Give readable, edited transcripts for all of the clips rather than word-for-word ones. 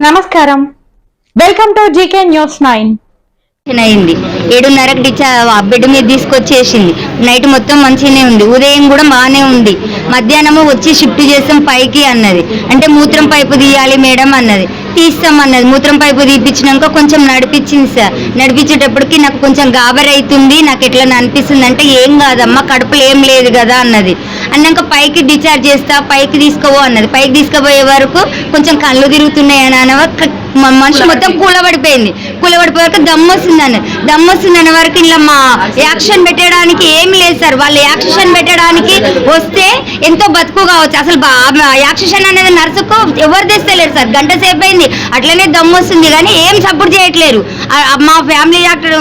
నమస్కారం, welcome to GK news 9. అయింది 7:30కి bed మీద తీసుకొచ్చేసింది. నైట్ మొత్తం మంచిగానే ఉంది, ఉదయం కూడా బాగానే ఉంది. మధ్యాహ్నము వచ్చి షిఫ్ట్ చేస్తాం పైకి అన్నది. అంటే మూత్రం పైపు తీయాలి మేడం అన్నది. తీస్తామన్నది. మూత్రం పైపు తీపించినాక కొంచెం నడిపించింది సార్. నడిపించేటప్పటికి నాకు కొంచెం గాబర్ అవుతుంది, నాకు ఎట్లా అనిపిస్తుంది అంటే ఏం కాదమ్మా కడుపులో ఏం లేదు కదా అన్నది. అన్నాక పైకి డిశ్చార్జ్ చేస్తా, పైకి తీసుకోవో అన్నది. పైకి తీసుకుపోయే వరకు కొంచెం కళ్ళు తిరుగుతున్నాయి అని అన్న మనిషి మొత్తం కూలబడిపోయింది. కూలబడిపోయాక దమ్ము వస్తుంది అనే వరకు ఇలా మా యాక్షన్ పెట్టడానికి ఏమి లేదు సార్. వాళ్ళు యాక్షన్ పెట్టడానికి వస్తే ఎంతో బతుకు కావచ్చు. అసలు యాక్షన్ అనేది నర్సుకు ఎవరు తెస్తలేరు సార్. గంట సేపు అయింది అట్లనే దమ్ము వస్తుంది కానీ ఏం సపోర్ట్ చేయట్లేరు. మా ఫ్యామిలీ డాక్టర్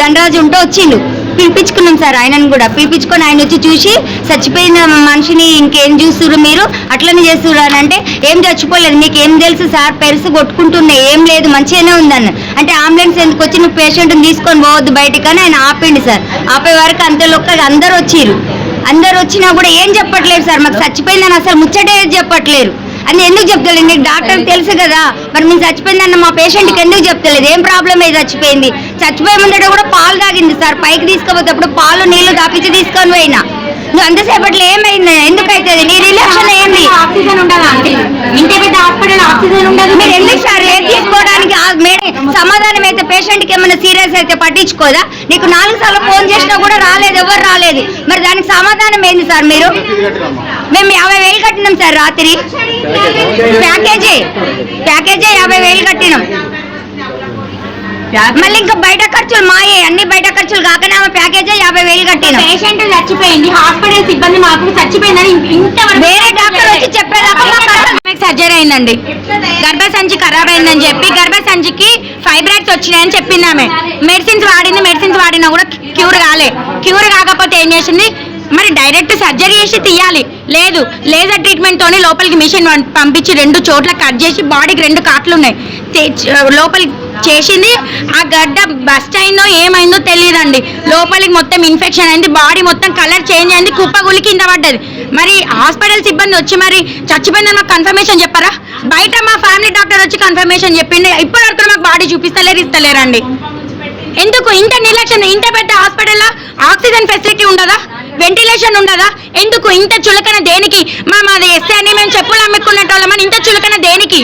దండరాజు ఉంటే వచ్చిండు, పిలిపించుకున్నాం సార్. ఆయనను కూడా పిలిపించుకొని ఆయన వచ్చి చూసి చచ్చిపోయిన మనిషిని ఇంకేం చూస్తున్నారు మీరు అట్లనే చేస్తున్నారు అని అంటే ఏం చచ్చిపోలేదు మీకు ఏం తెలుసు సార్, పెరుసు కొట్టుకుంటున్నాయి ఏం లేదు మంచిగానే ఉందన్న. అంటే అంబులెన్స్ ఎందుకు వచ్చి నువ్వు పేషెంట్ని తీసుకొని పోవద్దు బయటికి అని ఆయన ఆపిండి సార్. ఆపే వరకు అంతలోకి అందరు వచ్చిర్రు. అందరు వచ్చినా కూడా ఏం చెప్పట్లేదు సార్. మాకు చచ్చిపోయిందని అసలు ముచ్చటే చెప్పట్లేరు. అని ఎందుకు చెప్తలేదు? నీకు డాక్టర్ తెలుసు కదా, మరి మేము చచ్చిపోయిందన్న మా పేషెంట్కి ఎందుకు చెప్తలేదు? ఏం ప్రాబ్లం అయితే చచ్చిపోయే ముందట కూడా పాలు తాగింది సార్. పైకి తీసుకుపోతేప్పుడు పాలు నీళ్లు తాపించి తీసుకొని పోయినా. నువ్వు అంతసేపట్లో ఏమైంది? ఎందుకు అవుతుంది? నీ రిలాక్షన్ ఏంది? ఆక్సిజన్ ఉండదా? ఇంటి పెద్ద హాస్పిటల్ ఆక్సిజన్ ఉండదు. మీరు ఎందుకు సార్ ఏం తీసుకోవడానికి సమాధానం అయితే పేషెంట్కి ఏమైనా సీరియస్ అయితే పట్టించుకోదా? నీకు 4 సార్లు ఫోన్ చేసినా కూడా రాలేదు, ఎవరు రాలేదు. మరి దానికి సమాధానం ఏంది సార్? మీరు మేము 50,000 కట్టినాం సార్ రాత్రి. ప్యాకేజీ 50,000 కట్టినాం. మళ్ళీ ఇంకా బయట ఖర్చులు మాయే, అన్ని బయట ఖర్చులు కాకనే ఆమె ప్యాకేజీ 50,000 కట్టిన. పేషెంట్ చచ్చిపోయింది, హాస్పిటల్ సిబ్బంది మాకు చచ్చిపోయిందని వేరే డాక్టర్ వచ్చి చెప్పేదాకా సర్జరీ అయిందండి. గర్భసంచి ఖరాబ్ అయిందని చెప్పి గర్భసంచికి ఫైబ్రాయిడ్స్ వచ్చినాయని చెప్పింది ఆమె. మెడిసిన్స్ వాడినా కూడా క్యూర్ కాకపోతే ఏం చేసింది? మరి డైరెక్ట్ సర్జరీ చేసి తీయాలి, లేదు లేజర్ ట్రీట్మెంట్ తోని లోపలికి మిషన్ పంపించి 2 చోట్ల కట్ చేసి బాడీకి 2 కాట్లు ఉన్నాయి లోపలికి చేసింది. ఆ గడ్డ బస్ట్ అయిందో ఏమైందో తెలియదండి. లోపలికి మొత్తం ఇన్ఫెక్షన్ అయింది, బాడీ మొత్తం కలర్ చేంజ్ అయింది, కుప్పగులి కింద పడ్డది. మరి హాస్పిటల్ సిబ్బంది వచ్చి మరి చచ్చిపోయిందని మాకు కన్ఫర్మేషన్ చెప్పారా? బయట మా ఫ్యామిలీ డాక్టర్ వచ్చి కన్ఫర్మేషన్ చెప్పింది. ఇప్పటి వరకు మాకు బాడీ ఇస్తలేరండి. ఎందుకు ఇంత నిర్లక్ష్యం? ఇంత పెద్ద హాస్పిటల్లో ఆక్సిజన్ ఫెసిలిటీ ఉండదా? వెంటిలేషన్ ఉండదా? ఎందుకు ఇంత చులకన దేనికి? మాది ఎస్ఏ అని మేము చెప్పులు అమ్ముకున్నట్టోళ్ళమని ఇంత చులకన దేనికి?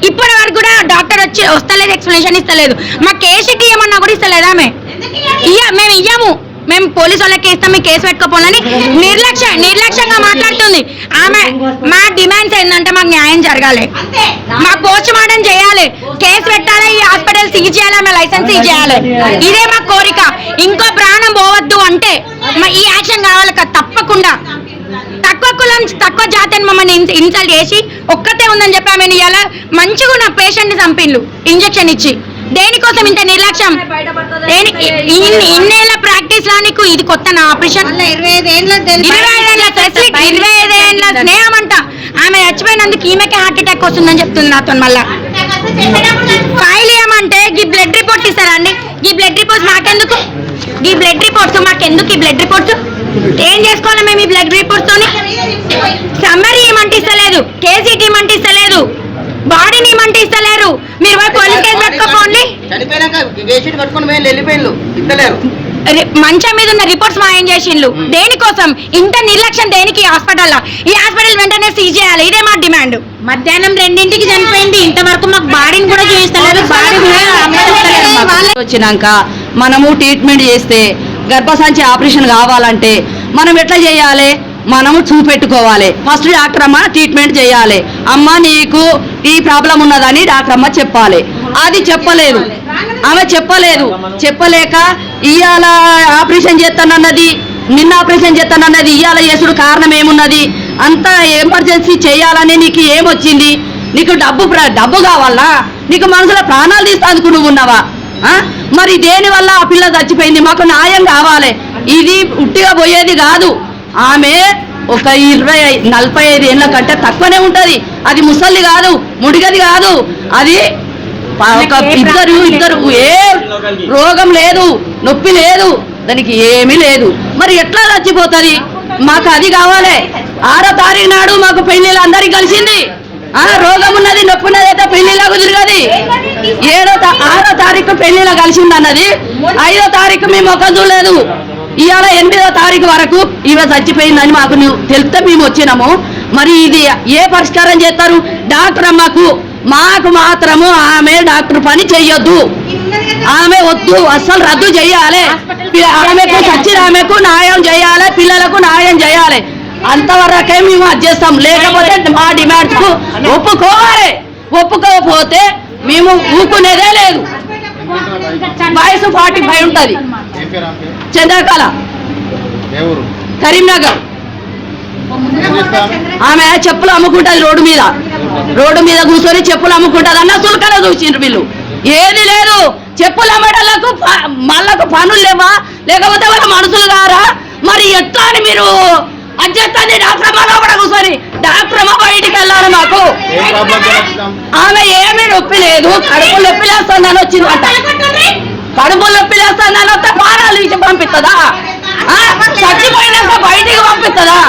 ఇప్పటి వరకు కూడా డాక్టర్ వచ్చి వస్తలేదు, ఎక్స్ప్లెనేషన్ ఇస్తలేదు. మా కేసుకి ఏమన్నా కూడా ఇస్తలేదా? మేము ఇయ్యాము, మేము పోలీసు వాళ్ళకి ఇస్తాం, మీ కేసు పెట్టుకోపోలని నిర్లక్ష్యంగా మాట్లాడుతుంది ఆమె. మా డిమాండ్స్ ఏంటంటే మాకు న్యాయం జరగాలి, మా పోస్ట్ మార్టం చేయాలి, కేసు పెట్టాలి, ఈ హాస్పిటల్ సీజ్ చేయాలి, ఆమె లైసెన్స్ సీజ్ చేయాలి. ఇదే మా కోరిక. ఇంకో ప్రాణం పోవద్దు అంటే ఈ యాక్షన్ కావాలి తప్పకుండా. తక్కువ కులం తక్కువ జాతి అని మమ్మల్ని ఇన్సల్ట్ చేసి ఒక్కతే ఉందని చెప్పి ఆమెను ఇవాళ మంచిగా ఉన్న పేషెంట్ని చంపిండు ఇంజక్షన్ ఇచ్చి. దేనికోసం ఇంత నిర్లక్ష్యం? ఇన్నేళ్ల ప్రాక్టీస్ లా నీకు ఇది కొత్త నా ఆపరేషన్? 25 ఏళ్ళ స్నేహం అంట. ఆమె చచ్చిపోయినందుకు ఈమెకే హార్ట్ అటాక్ వస్తుందని చెప్తుంది నాతో. మళ్ళా ఫైల్ ఏమంటే ఈ బ్లడ్ రిపోర్ట్ ఇస్తారా అండి? ఈ బ్లడ్ రిపోర్ట్స్ మాకెందుకు? ఈ బ్లడ్ రిపోర్ట్స్ ఏం చేసుకోవాలి మేము? ఈ బ్లడ్ రిపోర్ట్స్ తోని సమ్మరీ ఏమంటే ఇస్తలేదు, కేసీటీ ఏమంటే ఇస్తలేదు, బాడీని ఏమంటే ఇస్తలేరు. మీరు పోలీస్ కేసు పెట్టుకోండి. మంచం మీద ఉన్న రిపోర్ట్స్ మాయం చేసిండ్రు. దేనికోసం ఇంత నిర్లక్ష్యం? దేనికి? హాస్పిటల్లో ఈ హాస్పిటల్ వెంటనే సీజ్ చేయాలి, ఇదే మా డిమాండ్. మధ్యాహ్నం 2ంటికి చనిపోయింది, ఇంతవరకు మాకు బాడీని కూడా చూపిస్తలేదు. వచ్చినాక మనము ట్రీట్మెంట్ చేస్తే గర్భసంచి ఆపరేషన్ కావాలంటే మనం ఎట్లా చేయాలి? మనము చూపెట్టుకోవాలి. ఫస్ట్ డాక్టర్ అమ్మ ట్రీట్మెంట్ చేయాలి. అమ్మ నీకు ఈ ప్రాబ్లం ఉన్నదని డాక్టర్ అమ్మ చెప్పాలి. అది చెప్పలేదు, ఆమె చెప్పలేక ఇవాళ ఆపరేషన్ చేస్తానన్నది, నిన్న ఆపరేషన్ చేస్తానన్నది, ఇవాళ చేసుడు కారణం ఏమున్నది? అంత ఎమర్జెన్సీ చేయాలని నీకు ఏమొచ్చింది? నీకు డబ్బు కావాలా? నీకు మనసులో ప్రాణాలు తీస్తాందుకు నువ్వు ఉన్నావా? మరి దేనివల్ల ఆ పిల్ల చచ్చిపోయింది? మాకు న్యాయం కావాలి. ఇది ఉట్టిగా పోయేది కాదు. ఆమె ఒక 20-45 ఏళ్ళ కంటే తక్కువనే ఉంటుంది. అది ముసలి కాదు, ముడిగది కాదు. అది ఇద్దరు ఏ రోగం లేదు, నొప్పి లేదు, దానికి ఏమీ లేదు. మరి ఎట్లా చచ్చిపోతుంది? మాకు అది కావాలి. 6వ తారీఖు నాడు మాకు పెళ్ళిళ్ళు అందరికి కలిసింది. రోగం ఉన్నది, నొప్పి ఉన్నది అయితే పెళ్లిలాగా తిరగది. 6వ తారీఖు పెళ్లిలో కలిసింది అన్నది, 5వ తారీఖు మేము ముఖం చూడలేదు. ఇవాళ 8వ తారీఖు వరకు ఇవ చచ్చిపోయిందని మాకు తెలిస్తే మేము వచ్చినాము. మరి ఇది ఏ పరిష్కారం చేస్తారు? డాక్టర్ అమ్మకు మాకు మాత్రము ఆమె డాక్టర్ పని చెయ్యొద్దు, ఆమె వద్దు, అస్సలు రద్దు చేయాలి. ఆమెకు సచ్చిన ఆమెకు న్యాయం చేయాలి, పిల్లలకు న్యాయం చేయాలి. అంతవరకే మేము అది చేస్తాం. లేకపోతే మా డిమాండ్స్ కు ఒప్పుకోకపోతే మేము ఊకునేదే లేదు. వయసు 45 ఉంటది. చంద్రకళ, కరీంనగర్. ఆమె చెప్పులు అమ్ముకుంటది రోడ్డు మీద కూర్చొని చెప్పులు అమ్ముకుంటది. అన్న సుల్కన చూసిండ్రు వీళ్ళు. ఏది లేదు, చెప్పులు అమ్మడాలకు మళ్ళకు పనులు లేవా, లేకపోతే వాళ్ళ మనుషులు కారా? మరి ఎట్లా అని మీరు అధ్యక్షాన్ని డాక్టర్ అమ్మ లోపల కూర్చొని డాక్టర్ అమ్మ బయటికి వెళ్ళాలి. మాకు ఆమె ఏమీ నొప్పి లేదు, కడుపు నొప్పి లేస్తుందని వచ్చిందంట. కడుపు నొప్పి లేస్తుందని వస్తే పారాలు ఇచ్చి పంపిస్తుందా? చచ్చిపోయినాక బయటికి పంపిస్తుందా?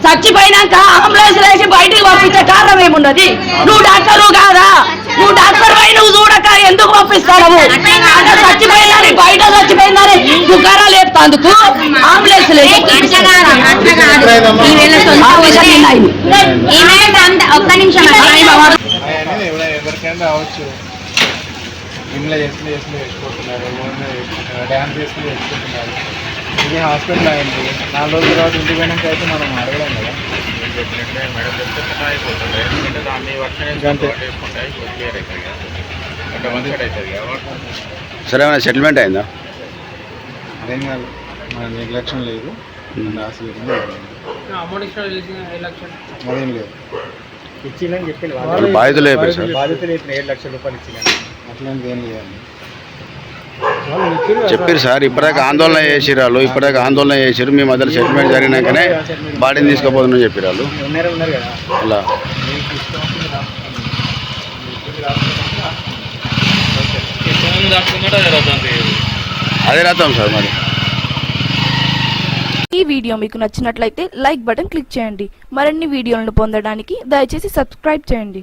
చచ్చిపోయినాక అంబులెన్స్ వేసి బయటికి పంపించే కారణం ఏమున్నది? నువ్వు డాక్టర్ కాదా? నువ్వు డాక్టర్ పై నువ్వు చూడక ఎందుకు పంపిస్తావు? చచ్చిపోయిందని బయట చచ్చిపోయిందని దుకాణాలు లేపుతందుకు అంబులెన్స్ లేదు. ఒక్క నిమిషం ఎవరికైనా రావచ్చు. ఇంట్లో వేసుకుంటున్నారు, డ్యాన్స్ చేసుకుని వేసుకుంటున్నారు. ఇది హాస్పిటల్ అయింది. 4 రోజుల తర్వాత ఇంటికి పోయినాక అయితే మనం అడగలేం కదా. సరే, ఏమైనా సెటిల్మెంట్ అయిందా? అదేం కాదు, మన నిర్లక్ష్యం లేదు, అదేం లేదు. ఇచ్చిందని చెప్పింది బాధితులు బాధితులు 7 లక్షల రూపాయలు ఇచ్చిందని. అట్లా ఏం లేదండి. చెప్పారు సార్. ఇప్పటిదాకా ఆందోళన చేసిరు వాళ్ళు, ఇప్పటిదాకా ఆందోళన చేసిరు. మీ మధ్యలో సెటిల్మెంట్ జరిగినాకనే బాడీని తీసుకుపోతున్నాం చెప్పారు వాళ్ళు. ఉన్నారు కదా అలా అదే రాద్దాం సార్. మరి ఈ వీడియో మీకు నచ్చినట్లయితే లైక్ బటన్ క్లిక్ చేయండి. మరిన్ని వీడియోలను పొందడానికి దయచేసి సబ్స్క్రైబ్ చేయండి.